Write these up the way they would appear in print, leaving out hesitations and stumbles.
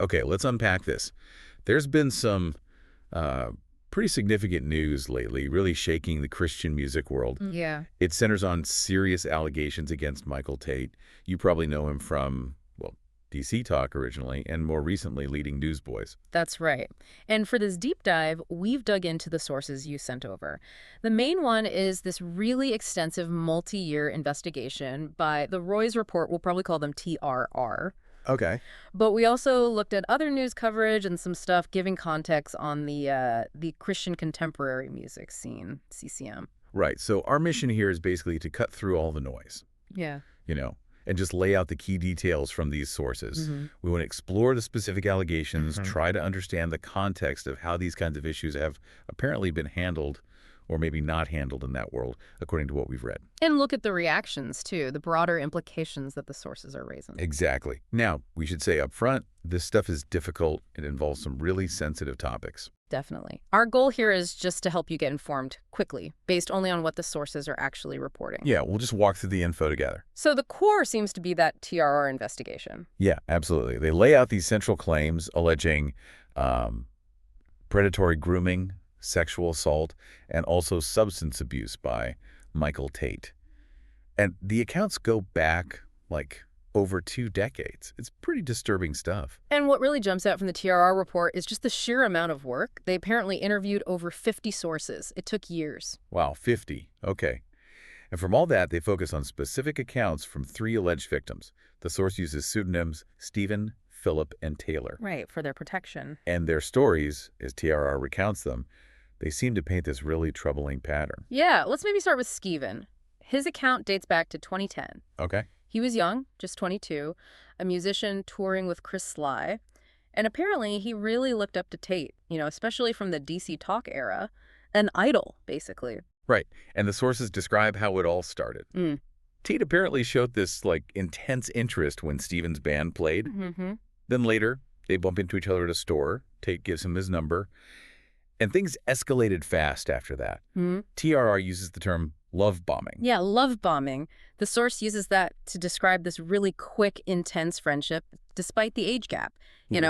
Okay, let's unpack this. There's been some uh, pretty significant news lately, really shaking the Christian music world. Yeah. It centers on serious allegations against Michael Tait. You probably know him from, well, DC Talk originally, and more recently leading Newsboys. That's right. And for this deep dive, we've dug into the sources you sent over. The main one is this really extensive multi-year investigation by the Roy's Report. We'll probably call them TRR. Okay. But we also looked at other news coverage and some stuff giving context on the Christian contemporary music scene, CCM. Right. So our mission here is basically to cut through all the noise, Yeah. you know, and just lay out the key details from these sources. We want to explore the specific allegations, try to understand the context of how these kinds of issues have apparently been handled or maybe not handled in that world, according to what we've read. And look at the reactions, too, the broader implications that the sources are raising. Exactly. Now, we should say up front, this stuff is difficult. It involves some really sensitive topics. Definitely. Our goal here is just to help you get informed quickly, based only on what the sources are actually reporting. Yeah, we'll just walk through the info together. So the core seems to be that TRR investigation. Yeah, absolutely. They lay out these central claims alleging predatory grooming, sexual assault, and also substance abuse by Michael Tait. And the accounts go back, like, over 2 decades. It's pretty disturbing stuff. And what really jumps out from the TRR report is just the sheer amount of work. They apparently interviewed over 50 sources. It took years. Wow, 50. Okay. And from all that, they focus on specific accounts from 3 alleged victims. The source uses pseudonyms Stephen, Philip, and Taylor. Right, for their protection. And their stories, as TRR recounts them, they seem to paint this really troubling pattern. Yeah, let's maybe start with Skeven. His account dates back to 2010. Okay. He was young, just 22, a musician touring with Chris Sly. And apparently he really looked up to Tait, especially from the DC Talk era. An idol, basically. Right. And the sources describe how it all started. Tait apparently showed this, intense interest when Stephen's band played. Then later, they bump into each other at a store. Tait gives him his number. And things escalated fast after that. TRR uses the term love bombing. Yeah, love bombing. The source uses that to describe this really quick, intense friendship, despite the age gap.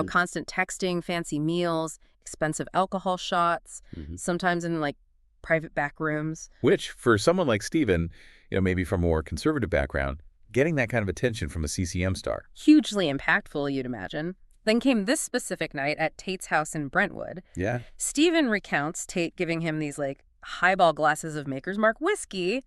Constant texting, fancy meals, expensive alcohol shots, sometimes in, private back rooms. Which, for someone like Stephen, maybe from a more conservative background, getting that kind of attention from a CCM star. Hugely impactful, you'd imagine. Then came this specific night at Tait's house in Brentwood. Yeah. Stephen recounts Tait giving him these, highball glasses of Maker's Mark whiskey,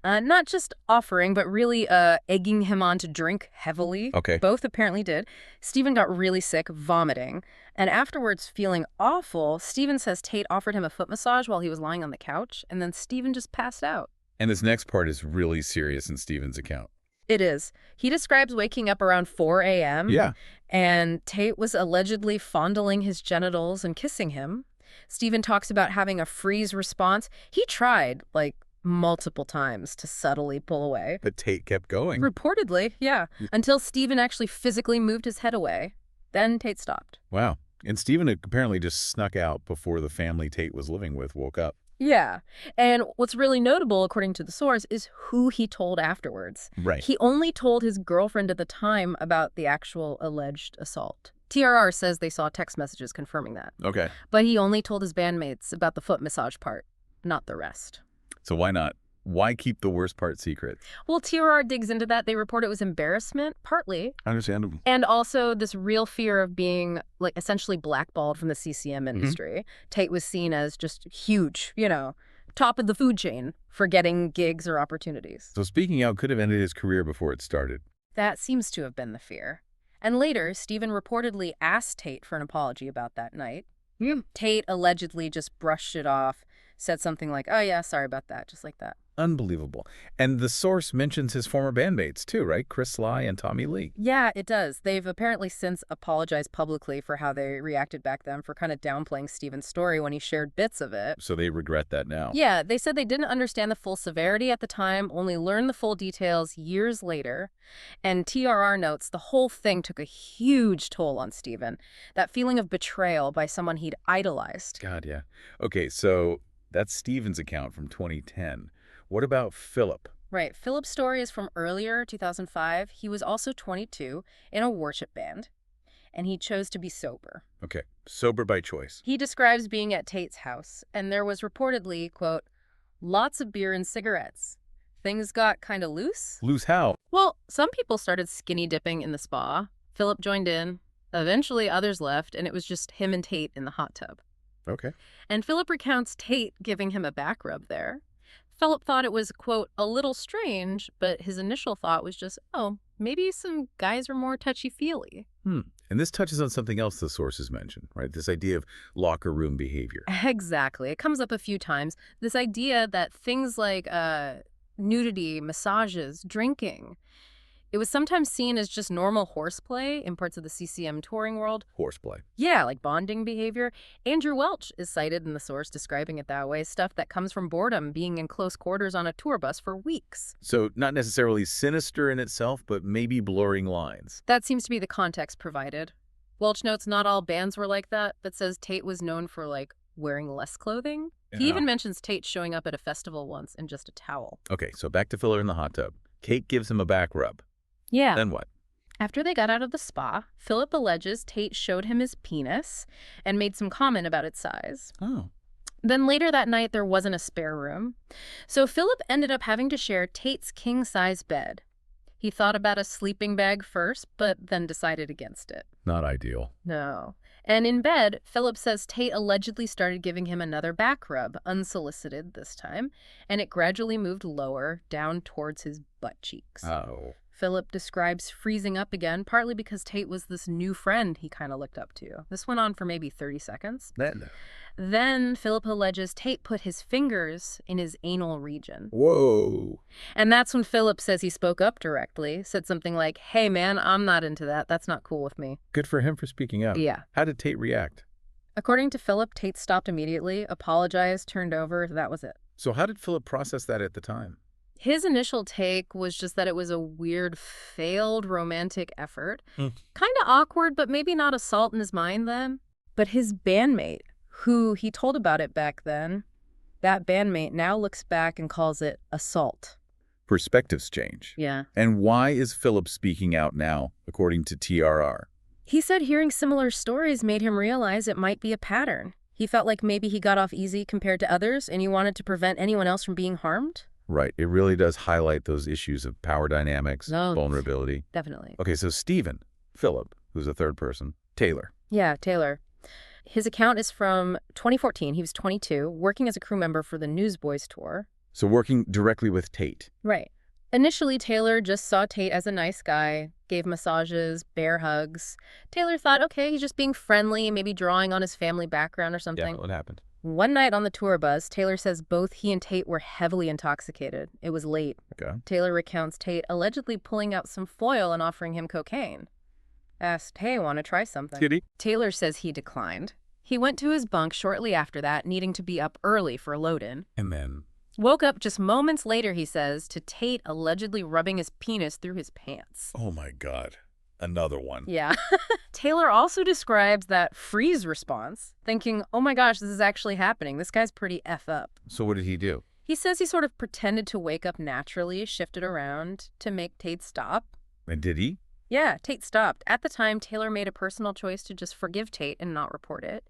not just offering, but really egging him on to drink heavily. Okay. Both apparently did. Stephen got really sick, vomiting. And afterwards, feeling awful, Stephen says Tait offered him a foot massage while he was lying on the couch, and then Stephen just passed out. And this next part is really serious in Stephen's account. It is. He describes waking up around 4 a.m. Yeah. And Tait was allegedly fondling his genitals and kissing him. Stephen talks about having a freeze response. He tried, multiple times to subtly pull away. But Tait kept going. Reportedly, yeah, until Stephen actually physically moved his head away. Then Tait stopped. Wow. And Stephen apparently just snuck out before the family Tait was living with woke up. Yeah. And what's really notable, according to the source, is who he told afterwards. Right. He only told his girlfriend at the time about the actual alleged assault. TRR says they saw text messages confirming that. Okay. But he only told his bandmates about the foot massage part, not the rest. So why not? Why keep the worst part secret? Well, TRR digs into that. They report it was embarrassment, partly. Understandable. And also this real fear of being, essentially blackballed from the CCM industry. Tait was seen as just huge, top of the food chain for getting gigs or opportunities. So speaking out could have ended his career before it started. That seems to have been the fear. And later, Stephen reportedly asked Tait for an apology about that night. Tait allegedly just brushed it off, said something like, oh yeah, sorry about that, just like that. Unbelievable. And the source mentions his former bandmates too, right? Chris Sly and Tommy Lee. Yeah, it does. They've apparently since apologized publicly for how they reacted back then, for kind of downplaying Stephen's story when he shared bits of it. So they regret that now. Yeah, they said they didn't understand the full severity at the time, only learned the full details years later. And TRR notes the whole thing took a huge toll on Stephen. That feeling of betrayal by someone he'd idolized. God, yeah. Okay, so that's Stephen's account from 2010. What about Philip? Right. Philip's story is from earlier, 2005. He was also 22 in a worship band. and he chose to be sober. Okay, sober by choice. He describes being at Tait's house, and there was reportedly, quote, lots of beer and cigarettes. Things got kind of loose. Loose how? Well, some people started skinny dipping in the spa. Philip joined in. Eventually, others left, and it was just him and Tait in the hot tub. Okay. And Philip recounts Tait giving him a back rub there. Philip thought it was, quote, a little strange, but his initial thought was just, oh, maybe some guys are more touchy-feely. And this touches on something else the sources mentioned, right? This idea of locker room behavior. Exactly. It comes up a few times. This idea that things like nudity, massages, drinking, it was sometimes seen as just normal horseplay in parts of the CCM touring world. Horseplay. Yeah, like bonding behavior. Andrew Welch is cited in the source describing it that way, stuff that comes from boredom, being in close quarters on a tour bus for weeks. So not necessarily sinister in itself, but maybe blurring lines. That seems to be the context provided. Welch notes not all bands were like that, but says Tait was known for, like, wearing less clothing. Yeah. He even mentions Tait showing up at a festival once in just a towel. Okay, so back to Filler in the hot tub. Kate gives him a back rub. Yeah. Then what? After they got out of the spa, Philip alleges Tait showed him his penis and made some comment about its size. Oh. Then later that night, there wasn't a spare room. So Philip ended up having to share Tait's king-size bed. He thought about a sleeping bag first, but then decided against it. Not ideal. No. And in bed, Philip says Tait allegedly started giving him another back rub, unsolicited this time, and it gradually moved lower, down towards his butt cheeks. Oh. Philip describes freezing up again, partly because Tait was this new friend he kind of looked up to. This went on for maybe 30 seconds. Then Philip alleges Tait put his fingers in his anal region. Whoa. And that's when Philip says he spoke up directly, said something like, hey man, I'm not into that. That's not cool with me. Good for him for speaking out. Yeah. How did Tait react? According to Philip, Tait stopped immediately, apologized, turned over. That was it. So how did Philip process that at the time? His initial take was just that it was a weird, failed romantic effort. Kind of awkward, but maybe not assault in his mind then. But his bandmate, who he told about it back then, that bandmate now looks back and calls it assault. Perspectives change. Yeah. And why is Philip speaking out now, according to TRR? He said hearing similar stories made him realize it might be a pattern. He felt like maybe he got off easy compared to others, and he wanted to prevent anyone else from being harmed. Right. It really does highlight those issues of power dynamics, vulnerability. Definitely. Okay, so Stephen, Philip, who's a third person, Taylor. Yeah, Taylor. His account is from 2014. He was 22, working as a crew member for the Newsboys tour. So working directly with Tait. Right. Initially, Taylor just saw Tait as a nice guy, gave massages, bear hugs. Taylor thought, okay, he's just being friendly, maybe drawing on his family background or something. Yeah, what happened? One night on the tour bus, Taylor says both he and Tait were heavily intoxicated. It was late. Okay. Taylor recounts Tait allegedly pulling out some foil and offering him cocaine. Asked, hey, want to try something? Did he? Taylor says he declined. He went to his bunk shortly after that, needing to be up early for a load-in. And then? Woke up just moments later, he says, to Tait allegedly rubbing his penis through his pants. Oh my God. Another one. Yeah. Taylor also describes that freeze response, thinking, oh my gosh, this is actually happening. This guy's pretty F up. So what did he do? He says he sort of pretended to wake up naturally, shifted around to make Tait stop. And did he? Yeah, Tait stopped. At the time, Taylor made a personal choice to just forgive Tait and not report it.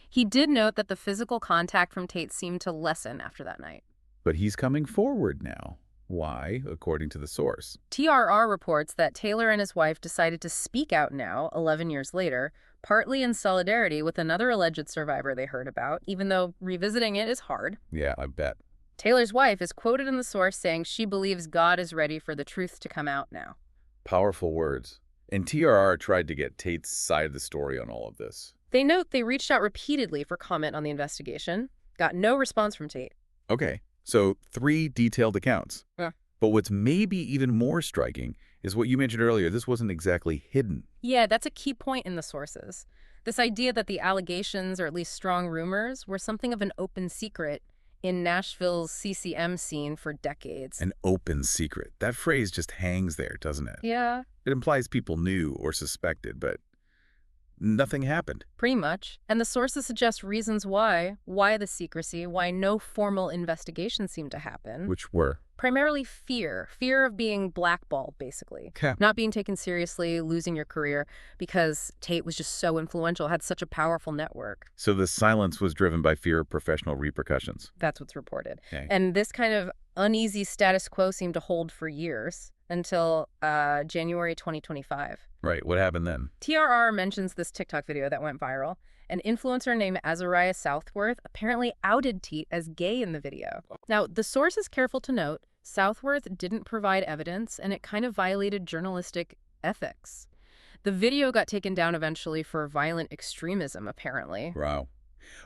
He did note that the physical contact from Tait seemed to lessen after that night. But he's coming forward now. Why, according to the source? TRR reports that Taylor and his wife decided to speak out now, 11 years later, partly in solidarity with another alleged survivor they heard about, even though revisiting it is hard. Yeah, I bet. Taylor's wife is quoted in the source saying she believes God is ready for the truth to come out now. Powerful words. And TRR tried to get Tait's side of the story on all of this. They note they reached out repeatedly for comment on the investigation, got no response from Tait. Okay. So 3 detailed accounts. Yeah. But what's maybe even more striking is what you mentioned earlier. This wasn't exactly hidden. Yeah, that's a key point in the sources. This idea that the allegations, or at least strong rumors, were something of an open secret in Nashville's CCM scene for decades. An open secret. That phrase just hangs there, doesn't it? Yeah. It implies people knew or suspected, but nothing happened. Pretty much. And the sources suggest reasons why the secrecy, why no formal investigation seemed to happen. Which were? Primarily fear. Fear of being blackballed, basically. Okay. Not being taken seriously, losing your career, because Tait was just so influential, had such a powerful network. So the silence was driven by fear of professional repercussions. That's what's reported. Okay. And this kind of uneasy status quo seemed to hold for years until January 2025. Right. What happened then? TRR mentions this TikTok video that went viral. An influencer named Azariah Southworth apparently outed Tait as gay in the video. Now, the source is careful to note Southworth didn't provide evidence, and it kind of violated journalistic ethics. The video got taken down eventually for violent extremism, apparently. Wow.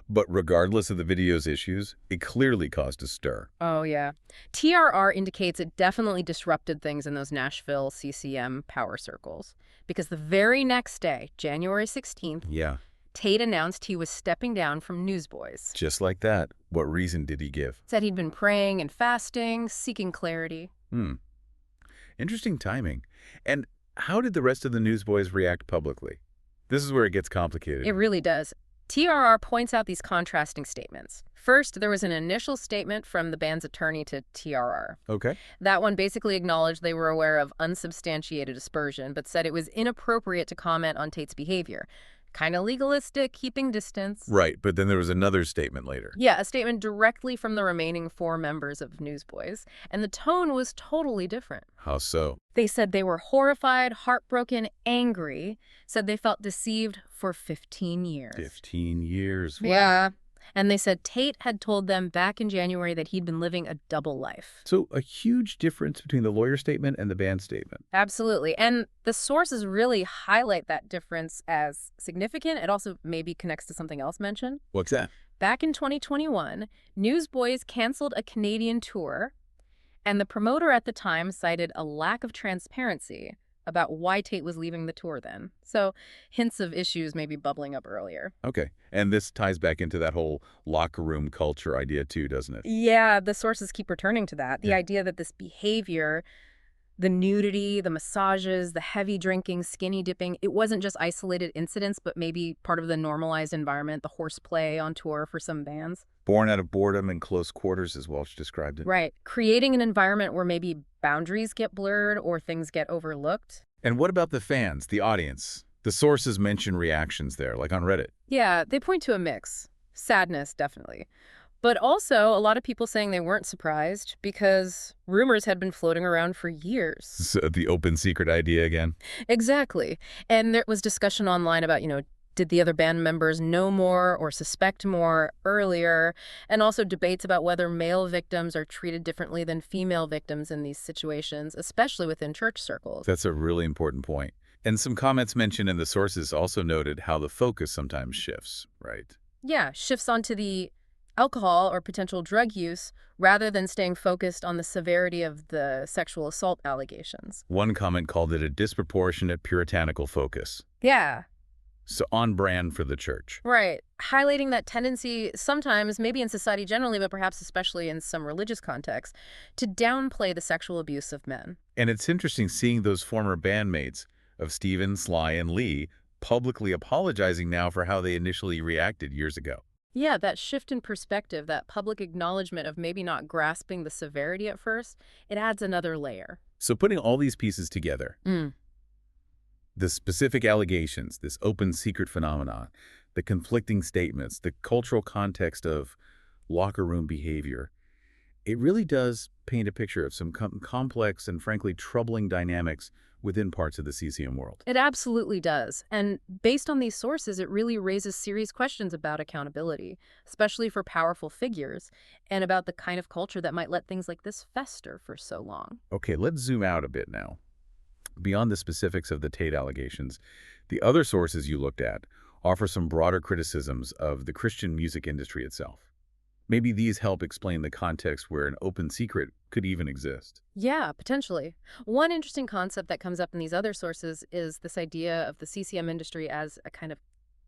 But regardless of the video's issues, it clearly caused a stir. Oh, yeah. TRR indicates it definitely disrupted things in those Nashville CCM power circles. Because the very next day, January 16th, Yeah. Tait announced he was stepping down from Newsboys. Just like that. What reason did he give? Said he'd been praying and fasting, seeking clarity. Interesting timing. And how did the rest of the Newsboys react publicly? This is where it gets complicated. It really does. TRR points out these contrasting statements. First, there was an initial statement from the band's attorney to TRR. Okay. That one basically acknowledged they were aware of unsubstantiated aspersion, but said it was inappropriate to comment on Tait's behavior. Kind of legalistic, keeping distance. Right, but then there was another statement later. Yeah, a statement directly from the remaining 4 members of Newsboys, and the tone was totally different. How so? They said they were horrified, heartbroken, angry, said they felt deceived for 15 years. 15 years. Yeah. And they said Tait had told them back in January that he'd been living a double life. So a huge difference between the lawyer statement and the band statement. Absolutely. And the sources really highlight that difference as significant. It also maybe connects to something else mentioned. What's that? Back in 2021, Newsboys canceled a Canadian tour, and the promoter at the time cited a lack of transparency about why Tait was leaving the tour then. So hints of issues maybe bubbling up earlier. Okay. And this ties back into that whole locker room culture idea too, doesn't it? Yeah, the sources keep returning to that. The Yeah. idea that this behavior, the nudity, the massages, the heavy drinking, skinny dipping, it wasn't just isolated incidents, but maybe part of the normalized environment, the horseplay on tour for some bands. Born out of boredom in close quarters, as Welch described it. Right. Creating an environment where maybe boundaries get blurred or things get overlooked. And what about the fans, the audience? The sources mention reactions there, like on Reddit. Yeah, they point to a mix. Sadness, definitely. But also a lot of people saying they weren't surprised because rumors had been floating around for years. So the open secret idea again. Exactly. And there was discussion online about, did the other band members know more or suspect more earlier? And also debates about whether male victims are treated differently than female victims in these situations, especially within church circles. That's a really important point. And some comments mentioned in the sources also noted how the focus sometimes shifts, right? Yeah, shifts onto the alcohol or potential drug use rather than staying focused on the severity of the sexual assault allegations. One comment called it a disproportionate puritanical focus. Yeah. So on brand for the church. Right. Highlighting that tendency sometimes, maybe in society generally, but perhaps especially in some religious contexts, to downplay the sexual abuse of men. And it's interesting seeing those former bandmates of Steven, Sly, and Lee publicly apologizing now for how they initially reacted years ago. Yeah, that shift in perspective, that public acknowledgement of maybe not grasping the severity at first, it adds another layer. So putting all these pieces together, the specific allegations, this open secret phenomenon, the conflicting statements, the cultural context of locker room behavior, it really does paint a picture of some complex and frankly troubling dynamics within parts of the CCM world. It absolutely does. And based on these sources, it really raises serious questions about accountability, especially for powerful figures, and about the kind of culture that might let things like this fester for so long. Okay, let's zoom out a bit now. Beyond the specifics of the Tait allegations, the other sources you looked at offer some broader criticisms of the Christian music industry itself. Maybe these help explain the context where an open secret could even exist. Yeah, potentially. One interesting concept that comes up in these other sources is this idea of the CCM industry as a kind of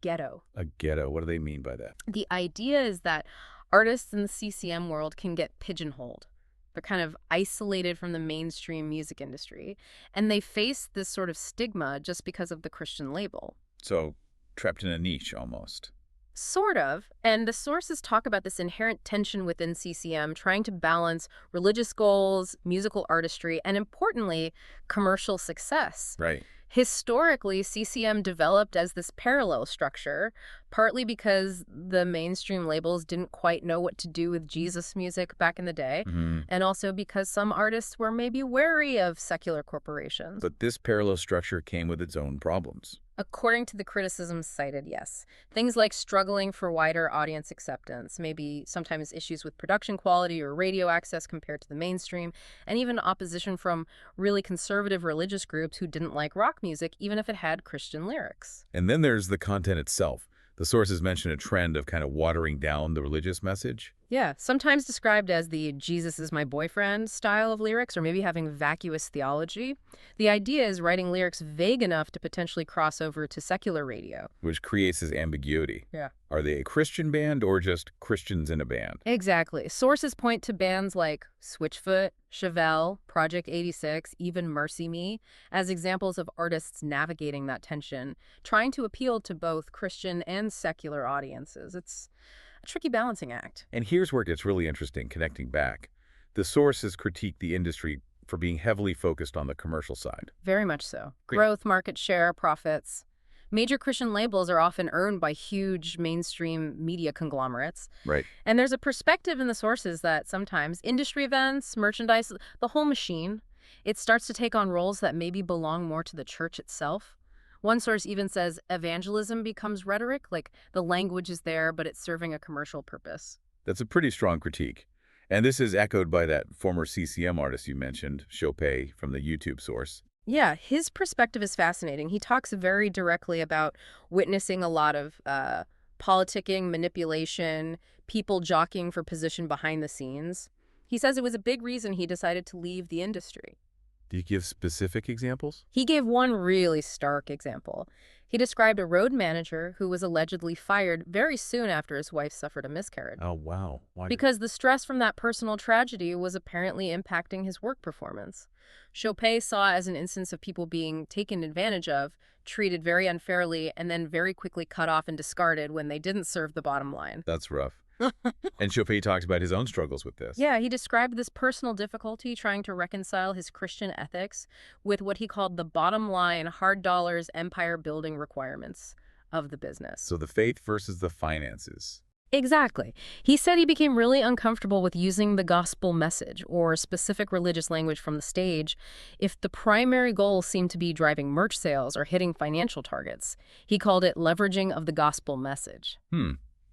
ghetto. A ghetto, what do they mean by that? The idea is that artists in the CCM world can get pigeonholed. They're kind of isolated from the mainstream music industry, and they face this sort of stigma just because of the Christian label. So, trapped in a niche almost. Sort of. And the sources talk about this inherent tension within CCM, trying to balance religious goals, musical artistry, and importantly, commercial success. Right. Historically, CCM developed as this parallel structure, partly because the mainstream labels didn't quite know what to do with Jesus music back in the day, and also because some artists were maybe wary of secular corporations. But this parallel structure came with its own problems. According to the criticisms cited, yes. Things like struggling for wider audience acceptance, maybe sometimes issues with production quality or radio access compared to the mainstream, and even opposition from really conservative religious groups who didn't like rock music, even if it had Christian lyrics. And then there's the content itself. The sources mention a trend of kind of watering down the religious message. Yeah, sometimes described as the Jesus is my boyfriend style of lyrics, or maybe having vacuous theology. The idea is writing lyrics vague enough to potentially cross over to secular radio. Which creates this ambiguity. Yeah. Are they a Christian band or just Christians in a band? Exactly. Sources point to bands like Switchfoot, Chevelle, Project 86, even Mercy Me as examples of artists navigating that tension, trying to appeal to both Christian and secular audiences. It's a tricky balancing act. And here's where it gets really interesting, connecting back. The sources critique the industry for being heavily focused on the commercial side. Very much so. Great. Growth, market share, profits. Major Christian labels are often earned by huge mainstream media conglomerates. Right. And there's a perspective in the sources that sometimes industry events, merchandise, the whole machine, it starts to take on roles that maybe belong more to the church itself. One source even says evangelism becomes rhetoric, like the language is there, but it's serving a commercial purpose. That's a pretty strong critique. And this is echoed by that former CCM artist you mentioned, ShowFlow, from the YouTube source. Yeah, his perspective is fascinating. He talks very directly about witnessing a lot of politicking, manipulation, people jockeying for position behind the scenes. He says it was a big reason he decided to leave the industry. Do you give specific examples? He gave one really stark example. He described a road manager who was allegedly fired very soon after his wife suffered a miscarriage. Oh, wow. Why Because the stress from that personal tragedy was apparently impacting his work performance. Chopin saw as an instance of people being taken advantage of, treated very unfairly, and then very quickly cut off and discarded when they didn't serve the bottom line. That's rough. And Chopin talks about his own struggles with this. Yeah, he described this personal difficulty trying to reconcile his Christian ethics with what he called the bottom line, hard dollars, empire building requirements of the business. So the faith versus the finances. Exactly. He said he became really uncomfortable with using the gospel message or specific religious language from the stage if the primary goal seemed to be driving merch sales or hitting financial targets. He called it leveraging of the gospel message.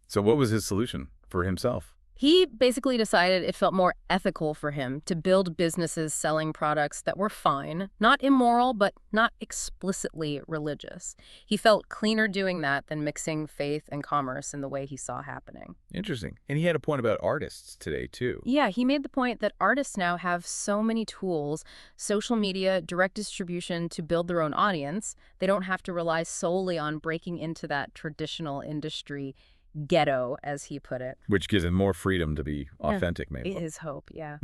So what was his solution for himself? He basically decided it felt more ethical for him to build businesses selling products that were fine, not immoral, but not explicitly religious. He felt cleaner doing that than mixing faith and commerce in the way he saw happening. Interesting. And he had a point about artists today, too. Yeah, he made the point that artists now have so many tools, social media, direct distribution to build their own audience. They don't have to rely solely on breaking into that traditional industry ghetto, as he put it. Which gives him more freedom to be authentic, maybe. It is hope, yeah.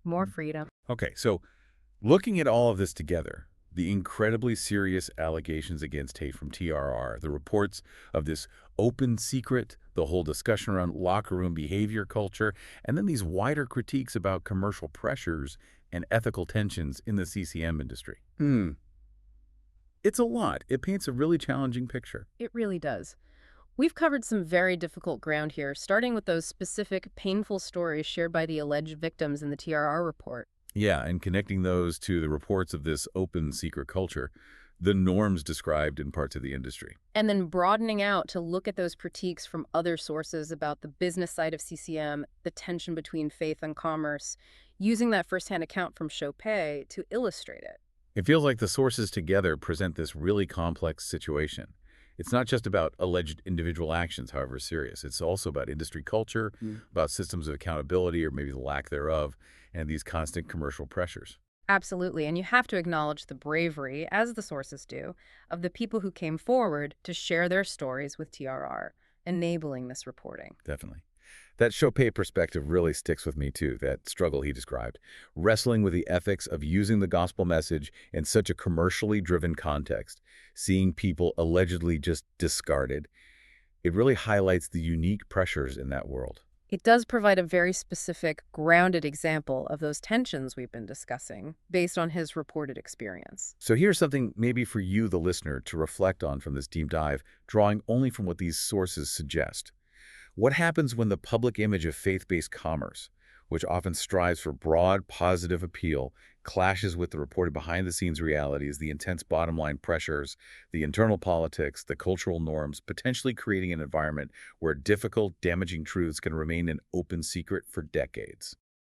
More freedom. Okay, so looking at all of this together, the incredibly serious allegations against Tait from TRR, the reports of this open secret, the whole discussion around locker room behavior culture, and then these wider critiques about commercial pressures and ethical tensions in the CCM industry. It's a lot. It paints a really challenging picture. It really does. We've covered some very difficult ground here, starting with those specific, painful stories shared by the alleged victims in the TRR report. Yeah, and connecting those to the reports of this open secret culture, the norms described in parts of the industry. And then broadening out to look at those critiques from other sources about the business side of CCM, the tension between faith and commerce, using that firsthand account from Chopin to illustrate it. It feels like the sources together present this really complex situation. It's not just about alleged individual actions, however serious. It's also about industry culture, about systems of accountability or maybe the lack thereof, and these constant commercial pressures. Absolutely, and you have to acknowledge the bravery, as the sources do, of the people who came forward to share their stories with TRR, enabling this reporting. Definitely. That Chopin perspective really sticks with me, too, that struggle he described. Wrestling with the ethics of using the gospel message in such a commercially driven context, seeing people allegedly just discarded. It really highlights the unique pressures in that world. It does provide a very specific, grounded example of those tensions we've been discussing, based on his reported experience. So here's something maybe for you, the listener, to reflect on from this deep dive, drawing only from what these sources suggest. What happens when the public image of faith-based commerce, which often strives for broad, positive appeal, clashes with the reported behind-the-scenes realities, the intense bottom-line pressures, the internal politics, the cultural norms, potentially creating an environment where difficult, damaging truths can remain an open secret for decades?